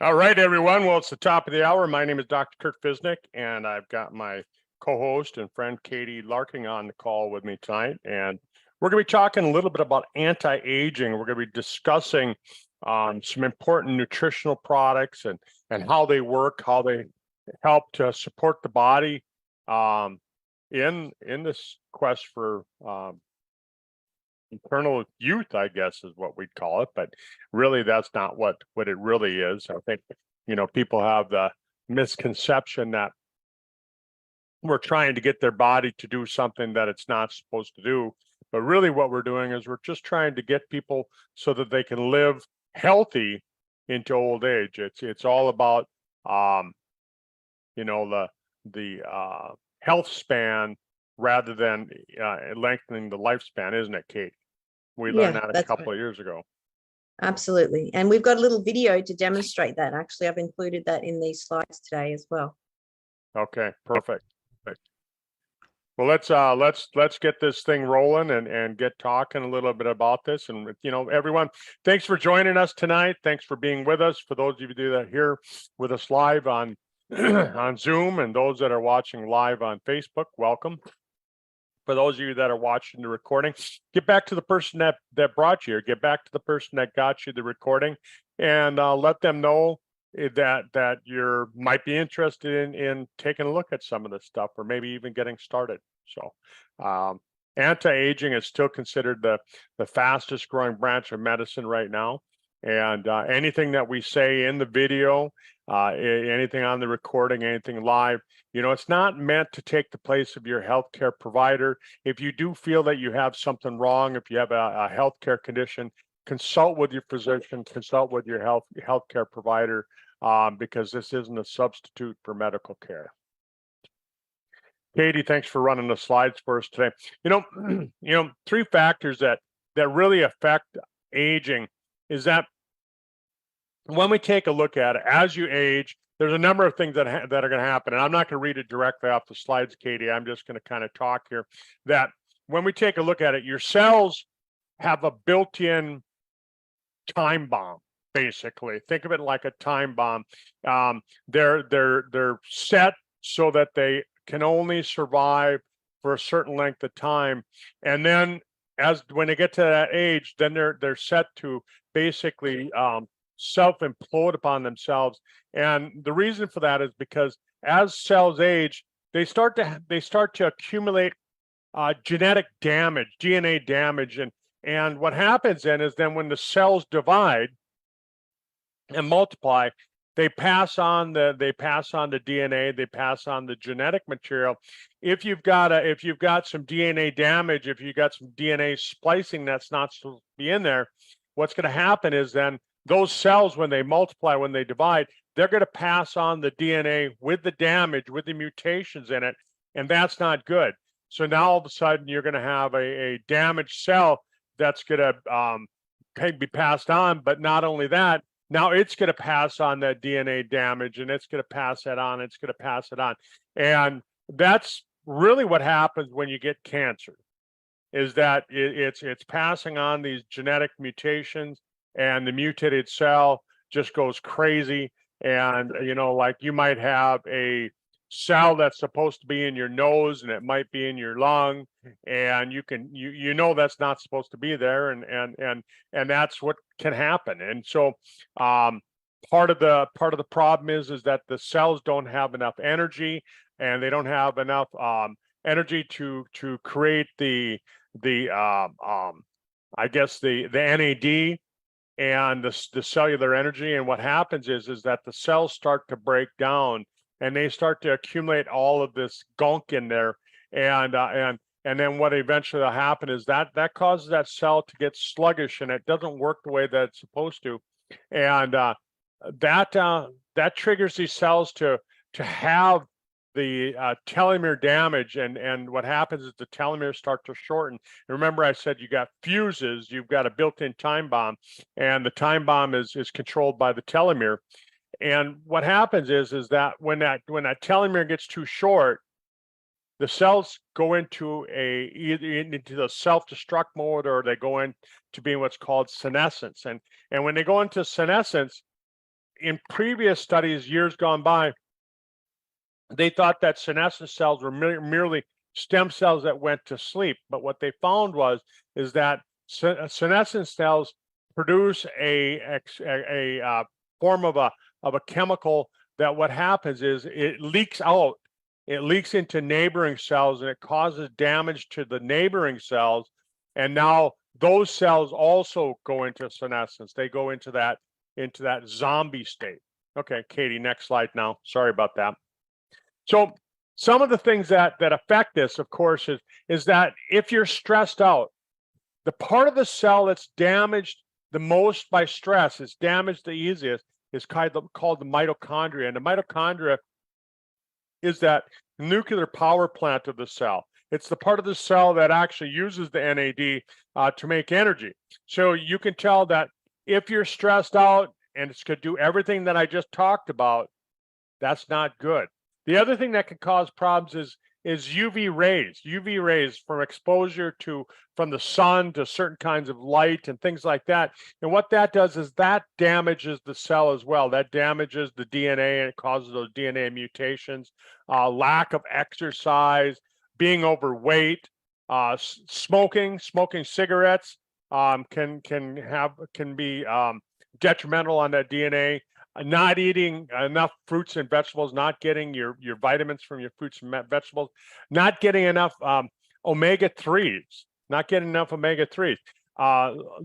All right, everyone. Well, it's the top of the hour. My name is Dr. Curt, and I've got my co-host and friend Katie Larking on the call with me tonight. And we're going to be talking a little bit about anti-aging. We're going to be discussing some important nutritional products and how they work, how they help to support the body in this quest for eternal youth, I guess is what we'd call it, but really that's not what it really is. I think, people have the misconception that we're trying to get their body to do something that it's not supposed to do. But really what we're doing is we're just trying to get people so that they can live healthy into old age. It's all about the health span rather than lengthening the lifespan, isn't it, Kate? We learned that a couple of years ago. Absolutely. And we've got a little video to demonstrate that. Actually, I've included that in these slides today as well. Okay, perfect. Well, let's get this thing rolling and get talking a little bit about this. And everyone, thanks for joining us tonight. Thanks for being with us. For those of you that are here with us live on on Zoom, and those that are watching live on Facebook, welcome. For those of you that are watching the recording, get back to the person that brought you here. Get back to the person that got you the recording, and let them know that you might be interested in taking a look at some of this stuff, or maybe even getting started. So, anti-aging is still considered the fastest growing branch of medicine right now. And anything that we say in the video, anything on the recording, anything live, it's not meant to take the place of your healthcare provider. If you do feel that you have something wrong, if you have a healthcare condition, consult with your physician, consult with your healthcare provider, because this isn't a substitute for medical care. Katie, thanks for running the slides for us today. Three factors that really affect aging is that when we take a look at it, as you age, there's a number of things that are going to happen. And I'm not going to read it directly off the slides, Katie. I'm just going to kind of talk here that when we take a look at it, your cells have a built-in time bomb, basically. Think of it like a time bomb. They're set so that they can only survive for a certain length of time. And then when they get to that age, then they're set to basically self-implode upon themselves. And the reason for that is because as cells age, they start to accumulate genetic damage, DNA damage, and what happens then is when the cells divide and multiply, they pass on the DNA, they pass on the genetic material. If you've got some DNA damage, if you've got some DNA splicing that's not supposed to be in there, what's going to happen is then those cells, when they multiply, when they divide, they're going to pass on the DNA with the damage, with the mutations in it, and that's not good. So now all of a sudden you're going to have a damaged cell that's going to be passed on. But not only that, now it's going to pass on that DNA damage, and it's going to pass that on. It's going to pass it on. And that's really what happens when you get cancer, is that it's passing on these genetic mutations, and the mutated cell just goes crazy. And, like you might have a cell that's supposed to be in your nose, and it might be in your lung, and that's not supposed to be there, and that's what can happen. And so part of the problem is that the cells don't have enough energy, and they don't have enough energy to create the NAD and the cellular energy. And what happens is that the cells start to break down, and they start to accumulate all of this gunk in there. And then what eventually will happen is that causes that cell to get sluggish, and it doesn't work the way that it's supposed to. And that triggers these cells to have the telomere damage, and what happens is the telomeres start to shorten. And remember, I said you got fuses, you've got a built-in time bomb, and the time bomb is controlled by the telomere. And what happens is that when that telomere gets too short, the cells go into the self-destruct mode, or they go into being what's called senescence. And when they go into senescence, in previous studies, years gone by, they thought that senescent cells were merely stem cells that went to sleep. But what they found is that senescent cells produce a form of a chemical that what happens is it leaks out. It leaks into neighboring cells and it causes damage to the neighboring cells. And now those cells also go into senescence. They go into that zombie state. Okay, Katie, next slide now. Sorry about that. So some of the things that affect this, of course, is that if you're stressed out, the part of the cell that's damaged the most by stress, is damaged the easiest, is called the mitochondria. And the mitochondria is that nuclear power plant of the cell. It's the part of the cell that actually uses the NAD to make energy. So you can tell that if you're stressed out and it's going to do everything that I just talked about, that's not good. The other thing that can cause problems is UV rays from exposure from the sun to certain kinds of light and things like that. And what that does is that damages the cell as well. That damages the DNA and it causes those DNA mutations. Lack of exercise, being overweight, smoking cigarettes can be detrimental on that DNA. Not eating enough fruits and vegetables, not getting your vitamins from your fruits and vegetables, not getting enough omega-3s,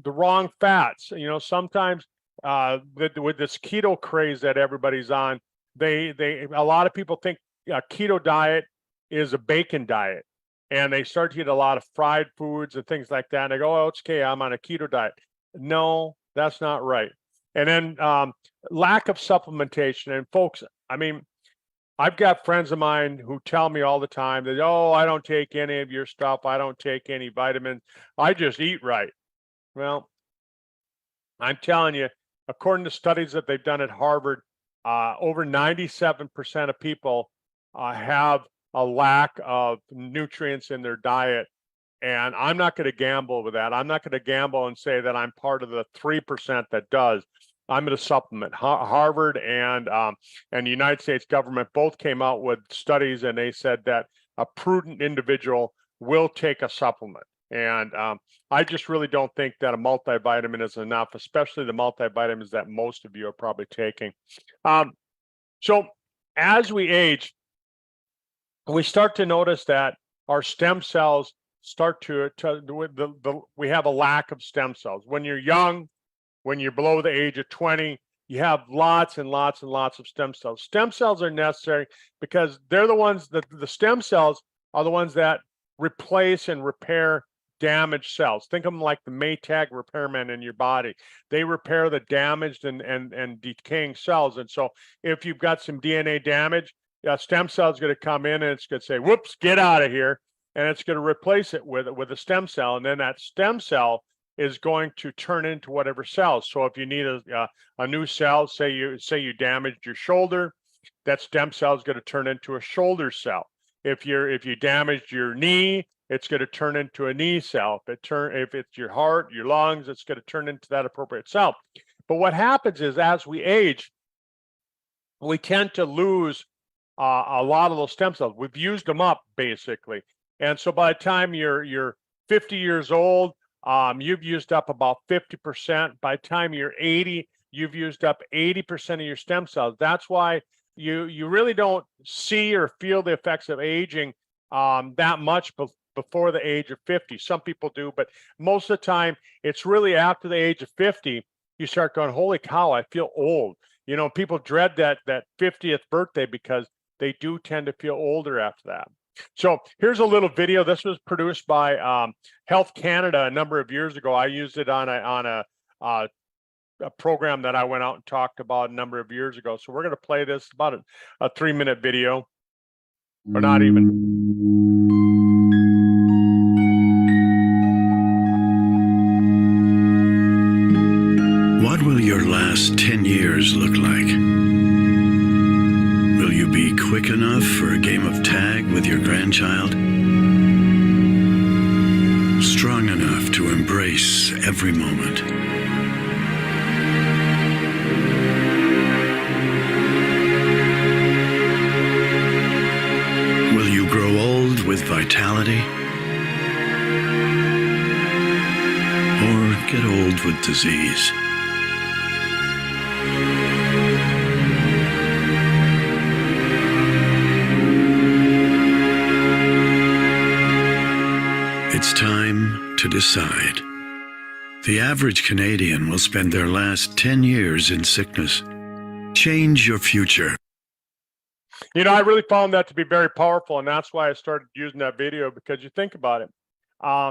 the wrong fats. You know, sometimes with this keto craze that everybody's on, a lot of people think a keto diet is a bacon diet, and they start to eat a lot of fried foods and things like that. And they go, "Oh, it's okay, I'm on a keto diet." No, that's not right. And then lack of supplementation. And folks, I mean, I've got friends of mine who tell me all the time that, "Oh, I don't take any of your stuff. I don't take any vitamins. I just eat right." Well, I'm telling you, according to studies that they've done at Harvard, over 97% of people have a lack of nutrients in their diet. And I'm not going to gamble with that. I'm not going to gamble and say that I'm part of the 3% that does. I'm going to supplement. Harvard and the United States government both came out with studies, and they said that a prudent individual will take a supplement. And I just really don't think that a multivitamin is enough, especially the multivitamins that most of you are probably taking. So as we age, we start to notice that our stem cells start we have a lack of stem cells. When you're young, when you're below the age of 20, you have lots and lots and lots of stem cells. Stem cells are necessary because they're the ones that the stem cells are the ones that replace and repair damaged cells. Think of them like the Maytag repairmen in your body. They repair the damaged and decaying cells. And so if you've got some DNA damage, a stem cell is going to come in and it's going to say, "Whoops, get out of here." And it's going to replace it with a stem cell. And then that stem cell is going to turn into whatever cells. So if you need a new cell, say you damaged your shoulder, that stem cell is going to turn into a shoulder cell. If you damaged your knee, it's going to turn into a knee cell. If it's your heart, your lungs, it's going to turn into that appropriate cell. But what happens is, as we age, we tend to lose a lot of those stem cells. We've used them up, basically. And so by the time you're 50 years old, you've used up about 50%. By the time you're 80, you've used up 80% of your stem cells. That's why you really don't see or feel the effects of aging that much before the age of 50. Some people do, but most of the time, it's really after the age of 50, you start going, "Holy cow, I feel old." You know, people dread that 50th birthday because they do tend to feel older after that. So here's a little video. This was produced by Health Canada a number of years ago. I used it on a program that I went out and talked about a number of years ago. So we're going to play this, about a 3-minute video, or not even. What will your last 10 years look like? Will you be quick enough for a game of tag with your grandchild? Strong enough to embrace every moment? body, or get old with disease. It's time to decide. The average Canadian will spend their last 10 years in sickness. Change your future. You know, I really found that to be very powerful, and that's why I started using that video, because you think about it.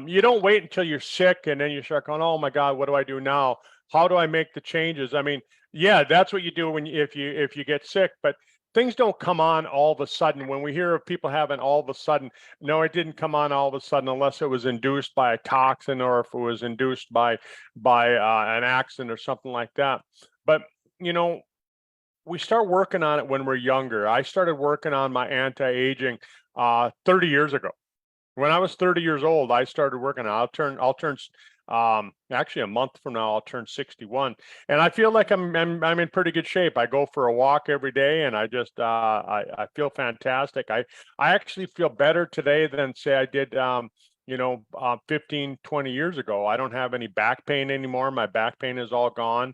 You don't wait until you're sick and then you start going, oh my God, what do I do now? How do I make the changes? I mean, yeah, that's what you do when if you get sick, but things don't come on all of a sudden. When we hear of people having all of a sudden, no, it didn't come on all of a sudden unless it was induced by a toxin or if it was induced by an accident or something like that. But, you know, we start working on it when we're younger. I started working on my anti-aging 30 years ago. When I was 30 years old, I started working on it. I'll turn actually a month from now, I'll turn 61, and I feel like I'm in pretty good shape. I go for a walk every day, and I just I feel fantastic. I actually feel better today than say I did 15, 20 years ago. I don't have any back pain anymore. My back pain is all gone.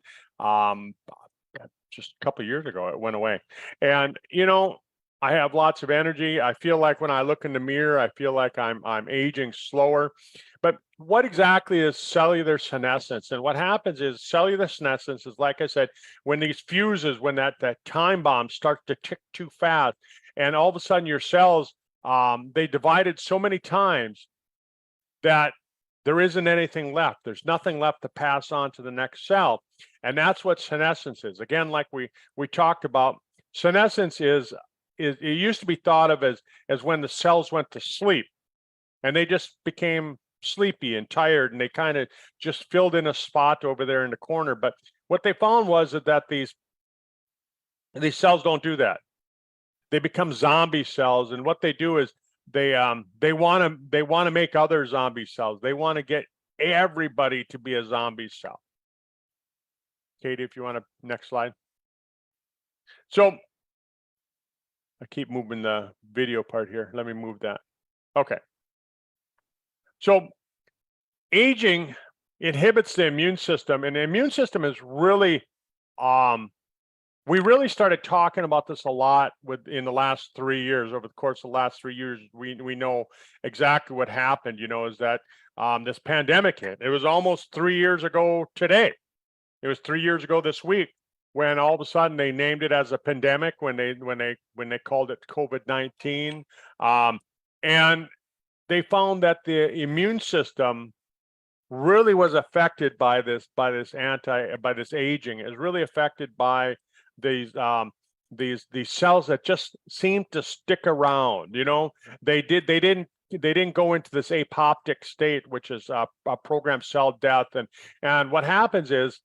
Just a couple of years ago, it went away, and you know, I have lots of energy. I feel like when I look in the mirror, I feel like I'm aging slower. But what exactly is cellular senescence? And what happens is cellular senescence is, like I said, when these fuses, when that time bomb starts to tick too fast, and all of a sudden your cells, they divided so many times that there isn't anything left. There's nothing left to pass on to the next cell. And that's what senescence is. Again, like we talked about, senescence is it used to be thought of as when the cells went to sleep and they just became sleepy and tired, and they kind of just filled in a spot over there in the corner. But what they found was that these cells don't do that. They become zombie cells, and what they do is they want to make other zombie cells. They want to get everybody to be a zombie cell. Katie, if you want to, next slide. So I keep moving the video part here. Let me move that. Okay. So aging inhibits the immune system, and the immune system is really, we really started talking about this a lot in the last 3 years. Over the course of the last 3 years, we know exactly what happened, you know, is that this pandemic hit. It was almost 3 years ago today. It was 3 years ago this week when all of a sudden they named it as a pandemic, when they called it COVID-19, and they found that the immune system really was affected by this aging. Is really affected by these cells that just seem to stick around. You know, they didn't go into this apoptic state, which is a programmed cell death, and what happens is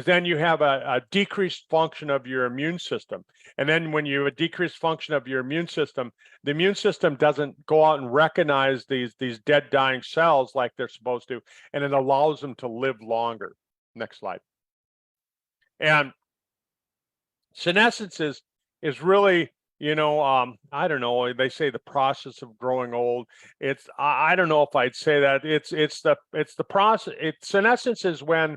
then you have a decreased function of your immune system. And then when you have a decreased function of your immune system, the immune system doesn't go out and recognize these dead, dying cells like they're supposed to, and it allows them to live longer. Next slide. And senescence is really, you know, I don't know, they say the process of growing old. It's, I don't know if I'd say that. It's the process. Senescence is when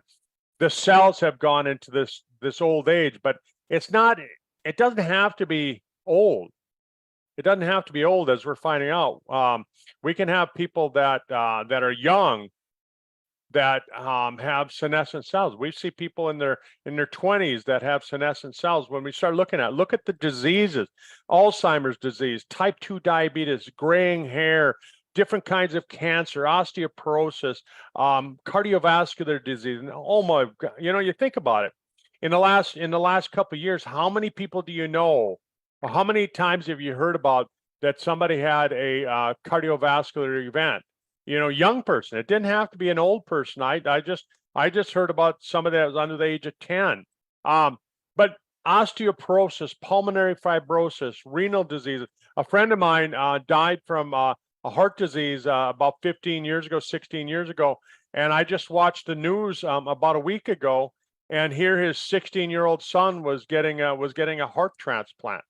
the cells have gone into this old age, but it's not, it doesn't have to be old. It doesn't have to be old, as we're finding out. We can have people that are young that have senescent cells. We see people in their 20s that have senescent cells. When we start look at the diseases, Alzheimer's disease, type 2 diabetes, graying hair, different kinds of cancer, osteoporosis, cardiovascular disease. And oh my God, you know, you think about it. In the last couple of years, how many people do you know, or how many times have you heard about that somebody had a cardiovascular event? You know, young person. It didn't have to be an old person. I just heard about somebody that was under the age of 10. But osteoporosis, pulmonary fibrosis, renal disease. A friend of mine died from a heart disease about 15 years ago, 16 years ago. And I just watched the news about a week ago, and here his 16-year-old son was getting a heart transplant.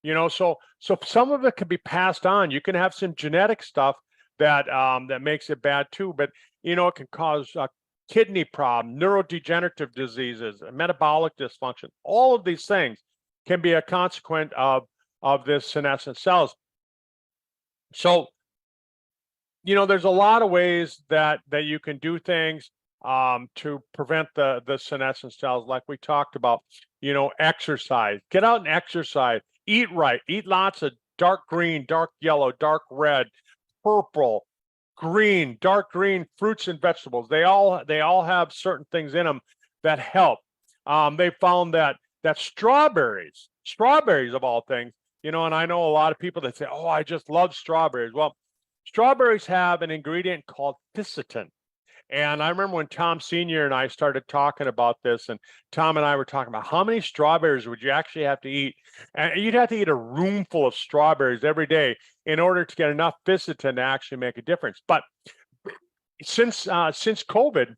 You know, so some of it can be passed on. You can have some genetic stuff that that makes it bad too. But you know, it can cause kidney problem, neurodegenerative diseases, metabolic dysfunction. All of these things can be a consequence of this senescent cells. So, you know, there's a lot of ways that you can do things to prevent the senescent cells, like we talked about. You know, exercise, get out and exercise, eat right, eat lots of dark green, dark yellow, dark red, purple, green, dark green fruits and vegetables. They all have certain things in them that help. They found that strawberries of all things, you know, and I know a lot of people that say, oh, I just love strawberries. Well, strawberries have an ingredient called ficitin. And I remember when Tom Sr. and I started talking about this, and Tom and I were talking about how many strawberries would you actually have to eat? And you'd have to eat a room full of strawberries every day in order to get enough ficitin to actually make a difference. But since COVID,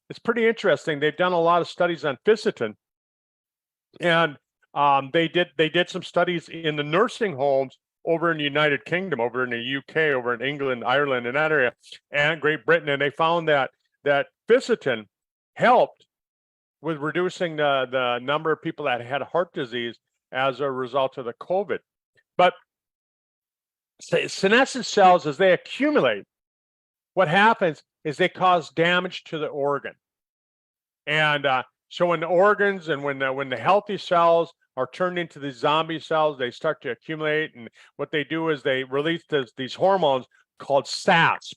it's pretty interesting. They've done a lot of studies on ficitin, and they did some studies in the nursing homes over in the United Kingdom, over in the UK, over in England, Ireland, and that area, and Great Britain, and they found that ficitin helped with reducing the number of people that had heart disease as a result of the COVID. But senescent cells, as they accumulate, what happens is they cause damage to the organ. And so when the organs and when the healthy cells are turned into these zombie cells, they start to accumulate. And what they do is they release these hormones called SASP,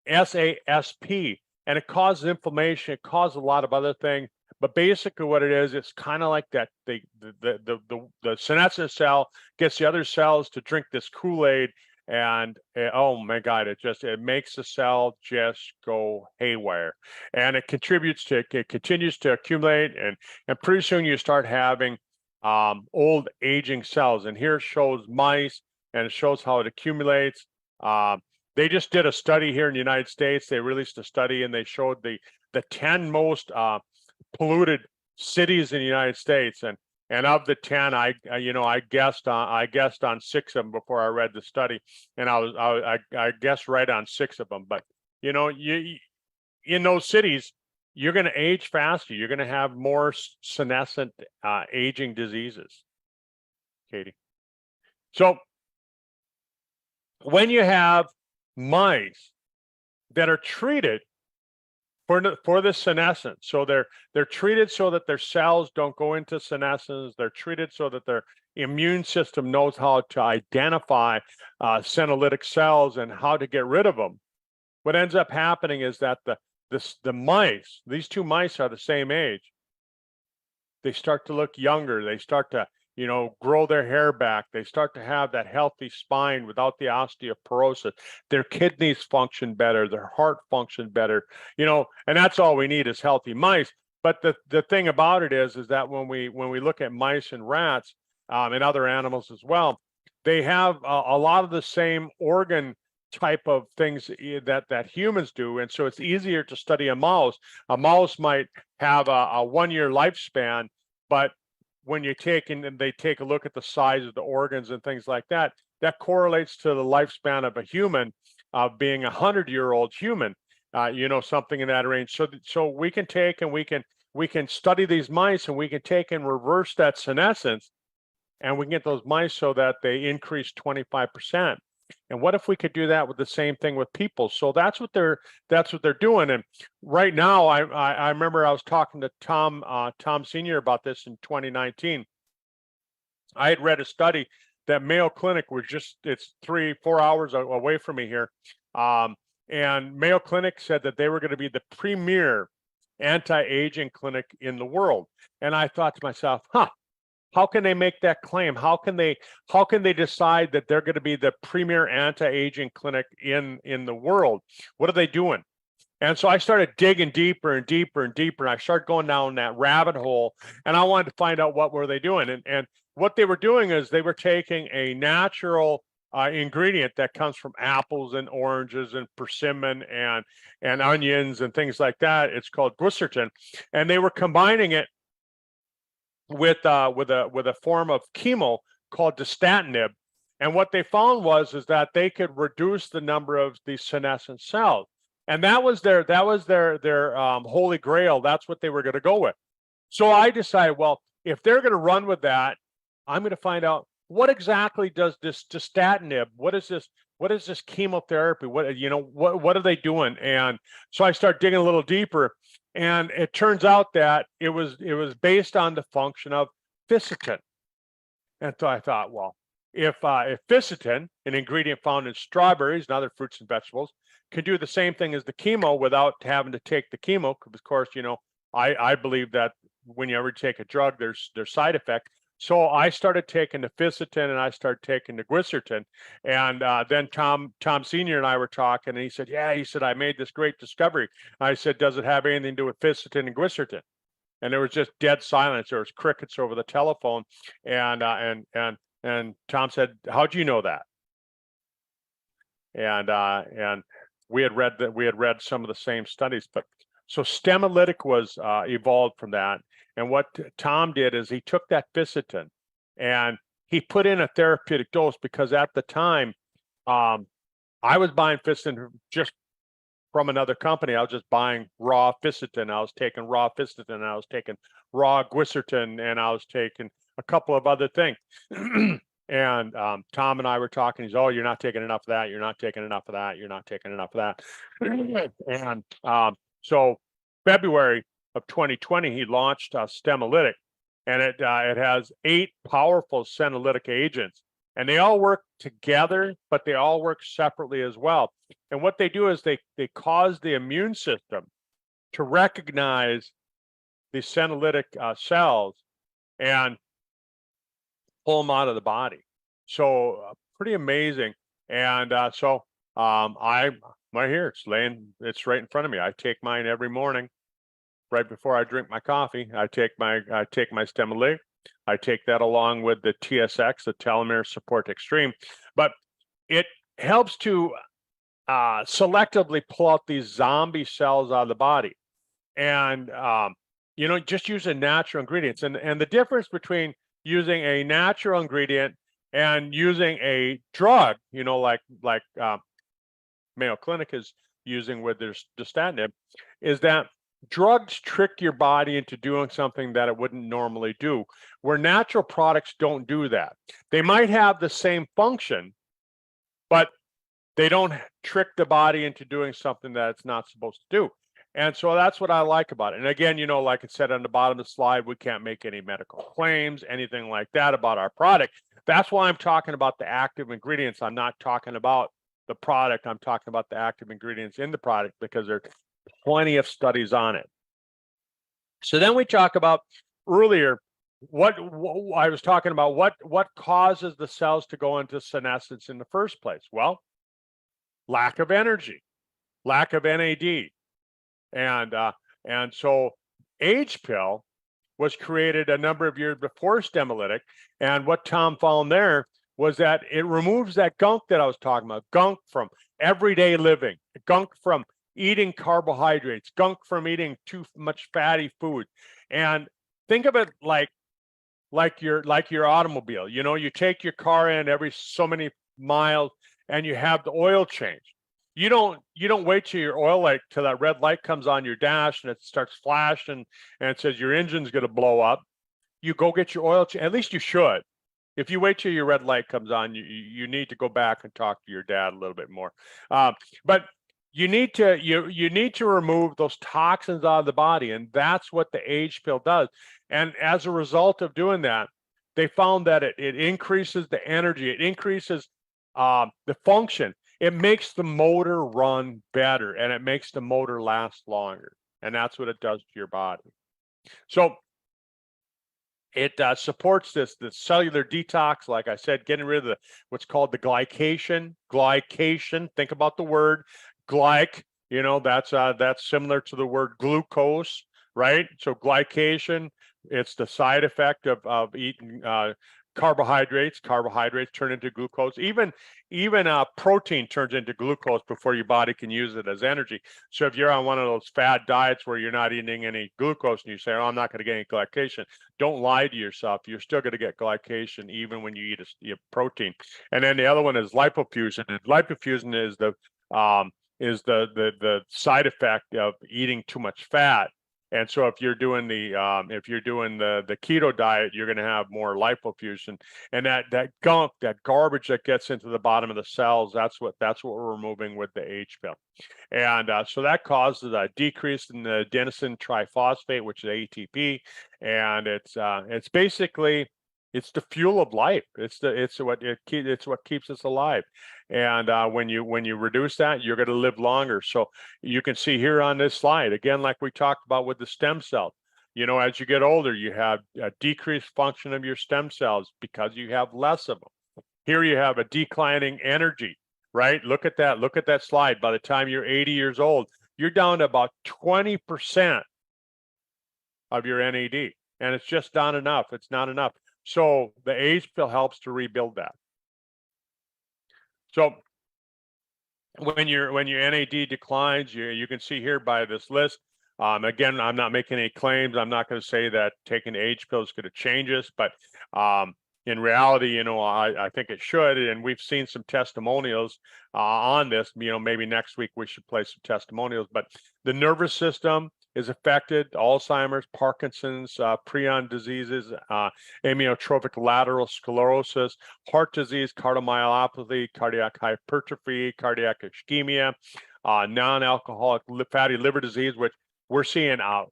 SASP, and it causes inflammation. It causes a lot of other things. But basically what it is, it's kind of like that the senescent cell gets the other cells to drink this Kool-Aid, and oh my God, it makes the cell just go haywire, and it continues to accumulate, and pretty soon you start having old aging cells. And here it shows mice, and it shows how it accumulates. They just did a study here in the United States. They released a study, and they showed the 10 most polluted cities in the United States, and of the 10, I guessed on 6 of them before I read the study, and I guessed right on 6 of them. But you know, you in those cities, you're going to age faster. You're going to have more senescent aging diseases, Katie. So when you have mice that are treated for the senescence, so they're treated so that their cells don't go into senescence. They're treated so that their immune system knows how to identify senolytic cells and how to get rid of them. What ends up happening is that the mice, these 2 mice are the same age. They start to look younger. They start to, you know, grow their hair back. They start to have that healthy spine without the osteoporosis. Their kidneys function better. Their heart function better, you know, and that's all we need is healthy mice. But the thing about it is that when we look at mice and rats and other animals as well, they have a lot of the same organ type of things that humans do. And so it's easier to study a mouse. A mouse might have a 1-year lifespan, but when you take and they take a look at the size of the organs and things like that, that correlates to the lifespan of a human, being a 100-year-old human, you know, something in that range. So we can take and we can study these mice, and we can take and reverse that senescence, and we can get those mice so that they increase 25%. And what if we could do that with the same thing with people? So that's what they're doing. And right now, I remember I was talking to Tom Sr. about this in 2019. I had read a study that Mayo Clinic was it's 3-4 hours away from me here. And Mayo Clinic said that they were going to be the premier anti-aging clinic in the world. And I thought to myself, how can they make that claim? How can they decide that they're going to be the premier anti-aging clinic in the world? What are they doing? And so I started digging deeper and deeper and deeper. And I started going down that rabbit hole, and I wanted to find out what were they doing. And what they were doing is they were taking a natural ingredient that comes from apples and oranges and persimmon and onions and things like that. It's called glycertin, and they were combining it with a form of chemo called dasatinib, And what they found is that they could reduce the number of these senescent cells. And that was their holy grail. That's what they were going to go with. So I decided, well, if they're going to run with that, I'm going to find out what exactly does this dastatinib, what is this chemotherapy? What are they doing? And so I start digging a little deeper, and it turns out that it was based on the function of ficitin. And so I thought, well, if ficitin, an ingredient found in strawberries and other fruits and vegetables, can do the same thing as the chemo without having to take the chemo, because of course, I believe that when you ever take a drug, there's side effect. So I started taking the ficitin and I started taking the glycertin. And then Tom Sr. and I were talking, and he said, I made this great discovery. I said, does it have anything to do with ficitin and glycertin? And there was just dead silence. There was crickets over the telephone. And Tom said, how'd you know that? And we had read some of the same studies, but so Stemolytic was evolved from that. And what Tom did is he took that ficitin and he put in a therapeutic dose, because at the time I was buying ficitin just from another company. I was just buying raw ficitin. I was taking raw ficitin, I was taking raw glycertin, and I was taking a couple of other things. And Tom and I were talking. He's, oh, you're not taking enough of that. You're not taking enough of that. You're not taking enough of that. And so February of 2020, he launched Stemolytic, and it has 8 powerful senolytic agents, and they all work together, but they all work separately as well. And what they do is they cause the immune system to recognize the senolytic cells and pull them out of the body. So pretty amazing. And so I'm right here. It's right in front of me. I take mine every morning. Right before I drink my coffee, I take my Stemolytic. I take that along with the TSX, the Telomeres Support Extreme, but it helps to selectively pull out these zombie cells out of the body, and just using natural ingredients. And the difference between using a natural ingredient and using a drug, like Mayo Clinic is using with their dastatinib, is that drugs trick your body into doing something that it wouldn't normally do, where natural products don't do that. They might have the same function, but they don't trick the body into doing something that it's not supposed to do. And so that's what I like about it. And again, like it said on the bottom of the slide, we can't make any medical claims, anything like that about our product. That's why I'm talking about the active ingredients. I'm not talking about the product. I'm talking about the active ingredients in the product, because there's plenty of studies on it. So then we talk about earlier, what I was talking about, what causes the cells to go into senescence in the first place? Well, lack of energy, lack of NAD. And so Age Pill was created a number of years before Stemolytic. And what Tom found there was that it removes that gunk that I was talking about, gunk from everyday living, gunk from eating carbohydrates, gunk from eating too much fatty food. And think of it like your automobile. You take your car in every so many miles and you have the oil change. You don't wait till your oil light, till that red light comes on your dash and it starts flashing and it says your engine's going to blow up. You go get your oil change. At least you should. If you wait till your red light comes on, you need to go back and talk to your dad a little bit more. But you need to remove those toxins out of the body, and that's what the Age Pill does. And as a result of doing that, they found that it increases the energy, it increases the function, it makes the motor run better, and it makes the motor last longer. And that's what it does to your body. So it supports this cellular detox, like I said, getting rid of what's called the glycation. Think about the word glyc. That's similar to the word glucose, right? So glycation, it's the side effect of eating Carbohydrates turn into glucose. Even protein turns into glucose before your body can use it as energy. So if you're on one of those fad diets where you're not eating any glucose and you say, oh, I'm not going to get any glycation, don't lie to yourself. You're still going to get glycation even when you eat a protein. And then the other one is lipofusion. And lipofusion is the side effect of eating too much fat. And so if you're doing the keto diet, you're going to have more lipofusion, and that gunk, that garbage that gets into the bottom of the cells, that's what we're removing with the H pill. And so that causes a decrease in the adenosine triphosphate, which is ATP, and it's basically the fuel of life. It's what keeps us alive. And when you reduce that, you're going to live longer. So you can see here on this slide, again, like we talked about with the stem cells, as you get older, you have a decreased function of your stem cells because you have less of them. Here you have a declining energy, right? Look at that slide. By the time you're 80 years old, you're down to about 20% of your NAD, and it's just not enough. It's not enough. So the H pill helps to rebuild that. So when your NAD declines, you can see here by this list. Again, I'm not making any claims. I'm not going to say that taking the H pill is going to change us, but in reality, I think it should. And we've seen some testimonials on this. Maybe next week we should play some testimonials. But the nervous system is affected: Alzheimer's, Parkinson's, prion diseases, amyotrophic lateral sclerosis, heart disease, cardiomyopathy, cardiac hypertrophy, cardiac ischemia, non-alcoholic fatty liver disease, which we're seeing a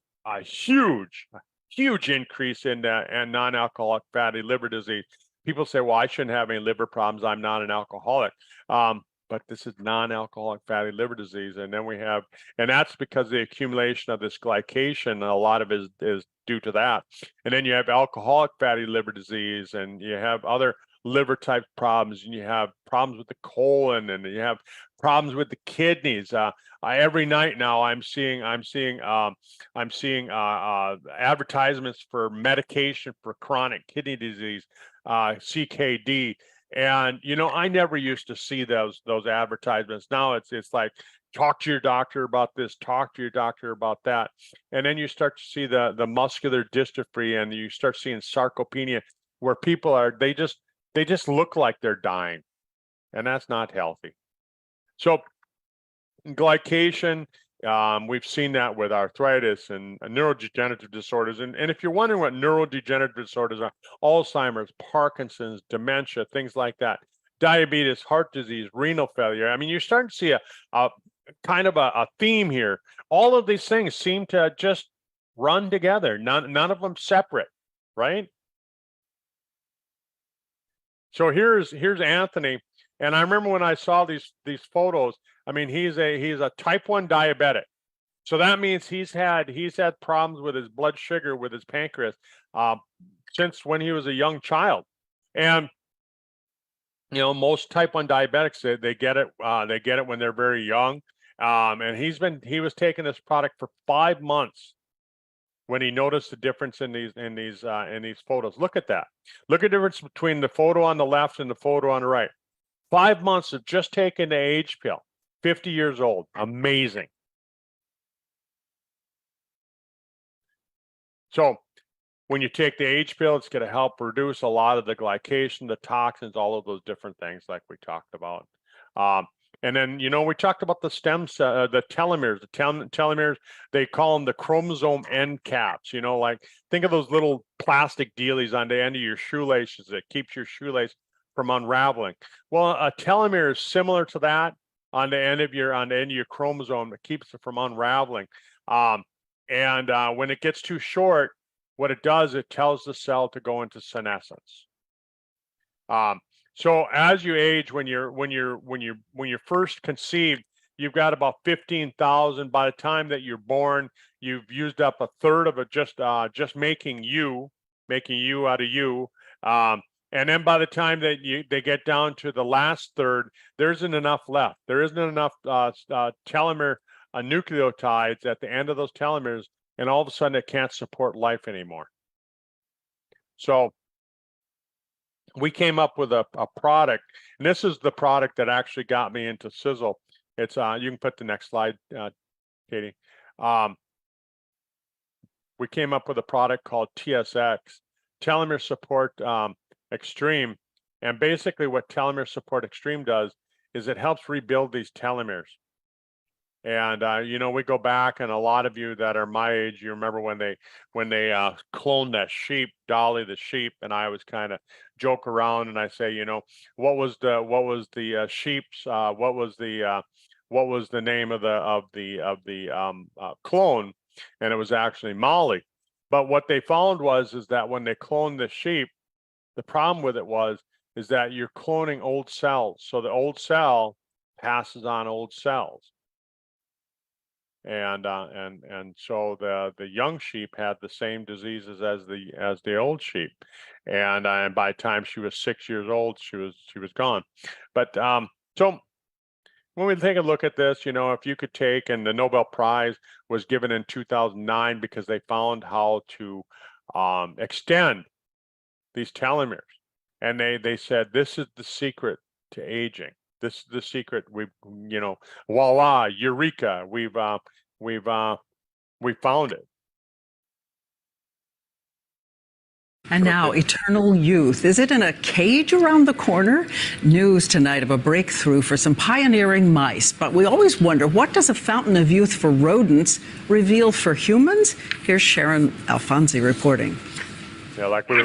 huge increase in non-alcoholic fatty liver disease. People say, well, I shouldn't have any liver problems. I'm not an alcoholic. But this is non-alcoholic fatty liver disease. And then and that's because the accumulation of this glycation, a lot of it is due to that. And then you have alcoholic fatty liver disease, and you have other liver type problems, and you have problems with the colon, and you have problems with the kidneys. Every night now I'm seeing advertisements for medication for chronic kidney disease, CKD. And I never used to see those advertisements. Now it's like, talk to your doctor about this, talk to your doctor about that. And then you start to see the muscular dystrophy, and you start seeing sarcopenia, where people they just look like they're dying, and that's not healthy. So glycation, we've seen that with arthritis and neurodegenerative disorders. And if you're wondering what neurodegenerative disorders are, Alzheimer's, Parkinson's, dementia, things like that, diabetes, heart disease, renal failure. I mean, you're starting to see a kind of a theme here. All of these things seem to just run together, none of them separate, right? So here's Anthony. And I remember when I saw these photos, I mean, he's a type 1 diabetic. So that means he's had problems with his blood sugar, with his pancreas, since when he was a young child. And most type 1 diabetics, they get it when they're very young. And he was taking this product for 5 months when he noticed the difference in these photos. Look at that. Look at the difference between the photo on the left and the photo on the right. 5 months of just taking the H pill, 50 years old. Amazing. So when you take the H pill, it's going to help reduce a lot of the glycation, the toxins, all of those different things like we talked about. And then, we talked about the stem cell, the telomeres. The telomeres, they call them the chromosome end caps. Like, think of those little plastic dealies on the end of your shoelaces that keeps your shoelace from unraveling. Well, a telomere is similar to that on the end of your chromosome that keeps it from unraveling. And when it gets too short, what it does, it tells the cell to go into senescence. So as you age, when you're first conceived, you've got about 15,000. By the time that you're born, you've used up a third of it just making you out of you. And then by the time that they get down to the last third, there isn't enough left. There isn't enough telomere nucleotides at the end of those telomeres, and all of a sudden it can't support life anymore. So we came up with a product, and this is the product that actually got me into Sisel. It's you can put the next slide, Katie. We came up with a product called TSX, Telomere Support Extreme. And basically what Telomere Support Extreme does is it helps rebuild these telomeres. And you know, we go back, and a lot of you that are my age, you remember when they cloned that sheep, Dolly the Sheep, and I was kind of joke around and I say, you know, what was the sheep's what was the name of the clone? And it was actually Molly. But what they found is that when they cloned the sheep, the problem with it is that you're cloning old cells. So the old cell passes on old cells. And so the young sheep had the same diseases as the old sheep. And by the time she was 6 years old, she was gone. But so when we take a look at this, you know, if you could take, and the Nobel Prize was given in 2009 because they found how to extend these telomeres. And they said, this is the secret to aging. This is the secret. You know, voila, eureka, we found it. And now, eternal youth. Is it in a cage around the corner? News tonight of a breakthrough for some pioneering mice. But we always wonder, what does a fountain of youth for rodents reveal for humans? Here's Sharon Alfonsi reporting. Yeah, we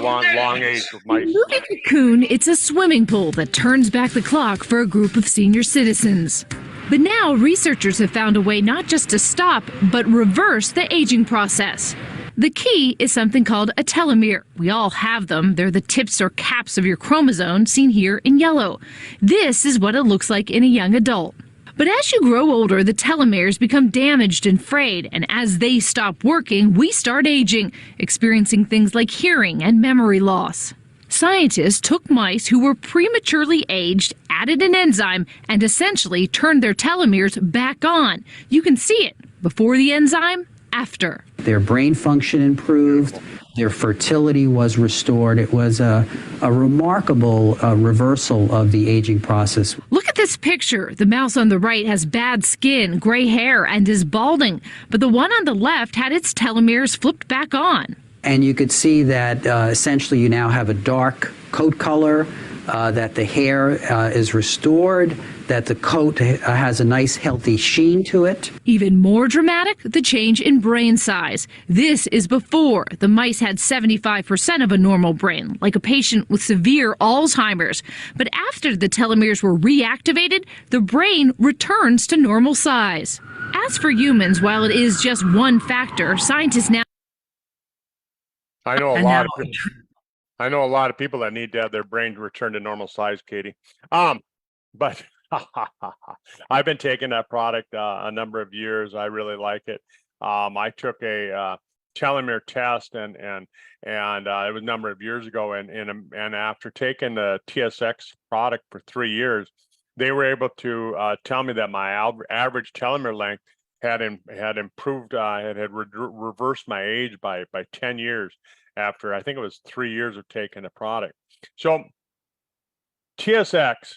want long age mice. Moving Cocoon, it's a swimming pool that turns back the clock for a group of senior citizens. But now researchers have found a way not just to stop, but reverse the aging process. The key is something called a telomere. We all have them. They're the tips or caps of your chromosome, seen here in yellow. This is what it looks like in a young adult. But as you grow older, the telomeres become damaged and frayed, and as they stop working, we start aging, experiencing things like hearing and memory loss. Scientists took mice who were prematurely aged, added an enzyme, and essentially turned their telomeres back on. You can see it before the enzyme, after. Their brain function improved, their fertility was restored. It was a remarkable reversal of the aging process. Look at this picture. The mouse on the right has bad skin, gray hair, and is balding, but the one on the left had its telomeres flipped back on. And you could see that essentially you now have a dark coat color, that the hair is restored, that the coat has a nice healthy sheen to it. Even more dramatic, the change in brain size. This is before. The mice had 75% of a normal brain, like a patient with severe Alzheimer's. But after the telomeres were reactivated, the brain returns to normal size. As for humans, while it is just one factor, scientists now... I know a lot of people that need to have their brain return to normal size, Katie. But I've been taking that product a number of years. I really like it. I took a telomere test, and it was a number of years ago. And after taking the TSX product for 3 years, they were able to tell me that my average telomere length had improved, had reversed my age by 10 years after, I think it was 3 years of taking the product. So TSX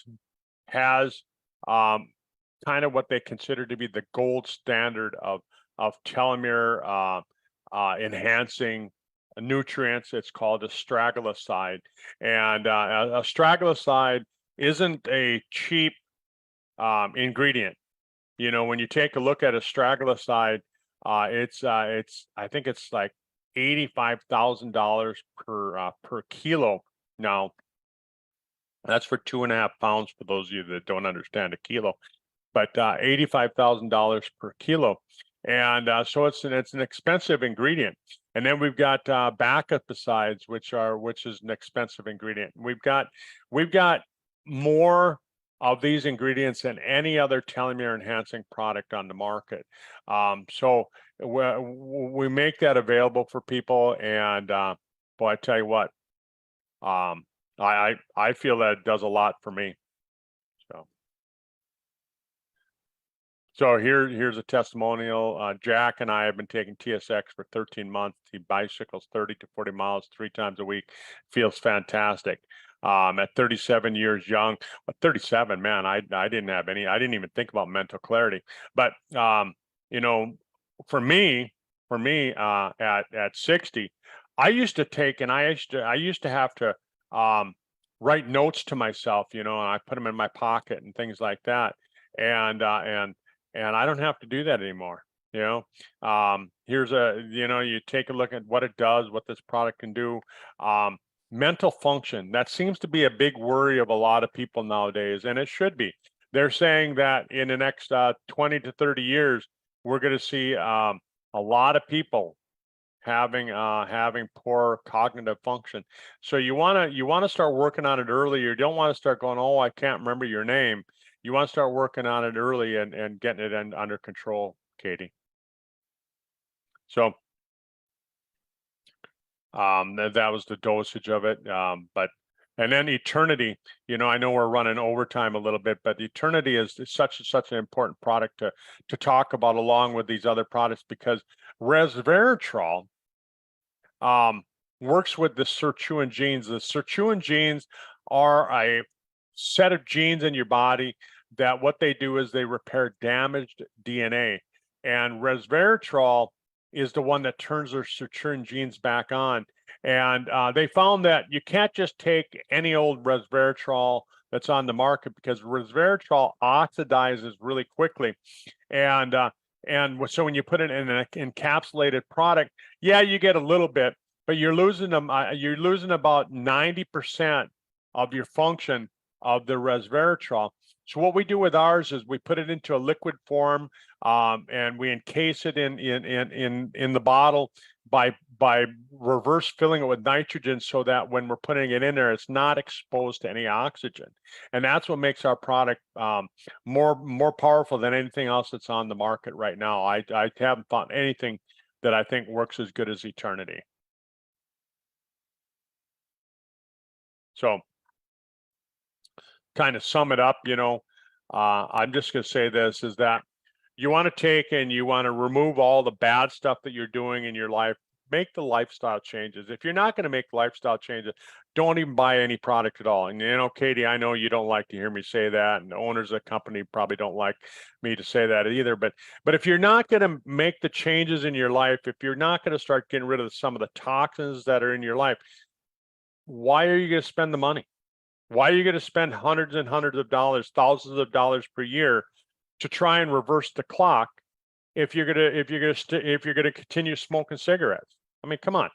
has kind of what they consider to be the gold standard of telomere enhancing nutrients. It's called astragaloside, and astragaloside isn't a cheap ingredient. You know, when you take a look at astragaloside, it's I think it's like $85,000 per kilo. Now, that's for 2.5 pounds for those of you that don't understand a kilo, but $85,000 per kilo. And so it's an expensive ingredient. And then we've got backup-besides, which is an expensive ingredient. We've got more of these ingredients than any other telomere enhancing product on the market. So we make that available for people, and boy, I tell you what, I feel that it does a lot for me. So here's a testimonial. Jack and I have been taking TSX for 13 months. He bicycles 30 to 40 miles 3 times a week. Feels fantastic. At 37 years young, but 37, man, I didn't have any, I didn't even think about mental clarity. But you know, for me, at 60, I used to take, and I used to have to write notes to myself, you know, and I put them in my pocket and things like that. And I don't have to do that anymore. You know, here's you take a look at what it does, what this product can do. Mental function, that seems to be a big worry of a lot of people nowadays, and it should be. They're saying that in the next 20 to 30 years, we're going to see a lot of people having poor cognitive function. So you want to start working on it early. You don't want to start going, oh, I can't remember your name. You want to start working on it early and getting it under control, Katie. So that was the dosage of it. And then Eternity, you know, I know we're running overtime a little bit, but Eternity is such an important product to talk about along with these other products, because Resveratrol works with the sirtuin genes. The sirtuin genes are a set of genes in your body that what they do is they repair damaged DNA. And Resveratrol is the one that turns their sirtuin genes back on. And they found that you can't just take any old Resveratrol that's on the market, because Resveratrol oxidizes really quickly. And so when you put it in an encapsulated product, yeah, you get a little bit, but you're losing them. You're losing about 90% of your function of the Resveratrol. So what we do with ours is we put it into a liquid form, and we encase it in the bottle by reverse filling it with nitrogen, so that when we're putting it in there, it's not exposed to any oxygen. And that's what makes our product more powerful than anything else that's on the market right now. I haven't found anything that I think works as good as Eternity. So, kind of sum it up, you know, I'm just going to say this, is that you want to take and you want to remove all the bad stuff that you're doing in your life. Make the lifestyle changes. If you're not going to make lifestyle changes, don't even buy any product at all. And, you know, Katie, I know you don't like to hear me say that, and the owners of the company probably don't like me to say that either. But if you're not going to make the changes in your life, if you're not going to start getting rid of some of the toxins that are in your life, why are you going to spend the money? Why are you going to spend hundreds and hundreds of dollars, thousands of dollars per year to try and reverse the clock if you're going to continue smoking cigarettes? I mean, come on.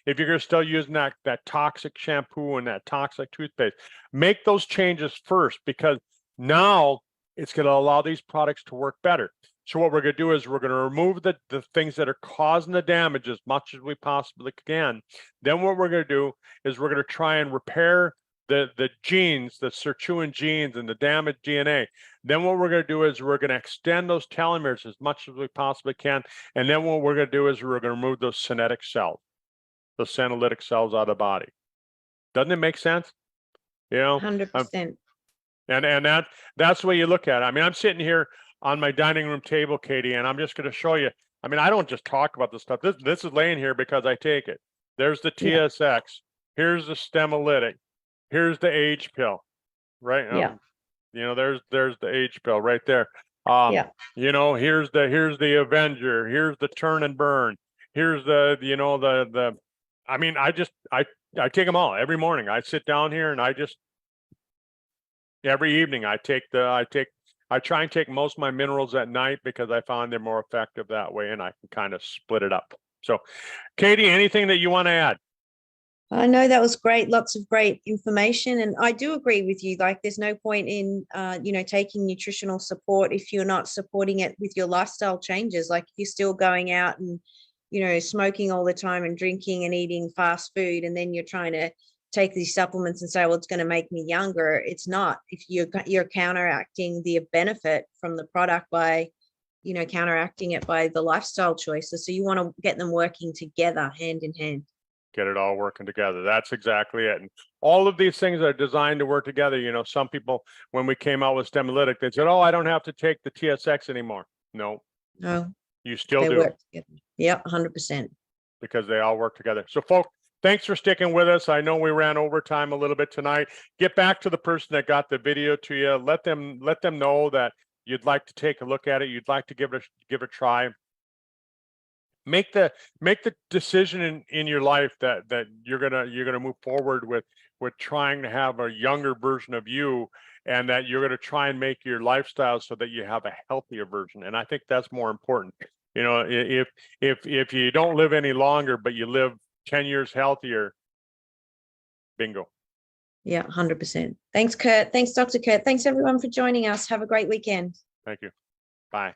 If you're going to still using that toxic shampoo and that toxic toothpaste, make those changes first, because now it's going to allow these products to work better. So what we're going to do is we're going to remove the things that are causing the damage as much as we possibly can. Then what we're going to do is we're going to try and repair the genes, the sirtuin genes and the damaged DNA. Then what we're going to do is we're going to extend those telomeres as much as we possibly can. And then what we're going to do is we're going to remove those senescent cells, the senolytic cells out of the body. Doesn't it make sense? You know, 100%. And that's the way you look at it. I mean, I'm sitting here on my dining room table, Katie, and I'm just going to show you. I mean, I don't just talk about this stuff. This is laying here because I take it. There's the TSX. Here's the Stemolytic. Here's the age pill, right? Yeah. You know, there's the age pill right there. You know, here's the Avenger. Here's the Turn and Burn. Here's the I mean, I take them all every morning. I sit down here and every evening I try and take most of my minerals at night, because I find they're more effective that way, and I can kind of split it up. So, Katie, anything that you want to add? I know that was great. Lots of great information. And I do agree with you. Like, there's no point in, taking nutritional support if you're not supporting it with your lifestyle changes. Like, if you're still going out and, smoking all the time and drinking and eating fast food, and then you're trying to take these supplements and say, well, it's going to make me younger. It's not. If you're counteracting the benefit from the product by, counteracting it by the lifestyle choices. So you want to get them working together, hand in hand. get it all working together. That's exactly it. And all of these things are designed to work together. You know, some people, when we came out with Stemolytic, they said, oh, I don't have to take the TSX anymore. No, No, you still they do, work together. Yep, 100%. because they all work together. So folks, thanks for sticking with us. I know we ran overtime a little bit tonight. Get back to the person that got the video to you. Let them know that you'd like to take a look at it. You'd like to give it a try. Make the decision in your life that you're gonna move forward with trying to have a younger version of you, and that you're gonna try and make your lifestyle so that you have a healthier version. And I think that's more important. You know, if you don't live any longer, but you live 10 years healthier, bingo. Yeah, 100%. Thanks, Curt. Thanks, Dr. Curt. Thanks, everyone, for joining us. Have a great weekend. Thank you. Bye.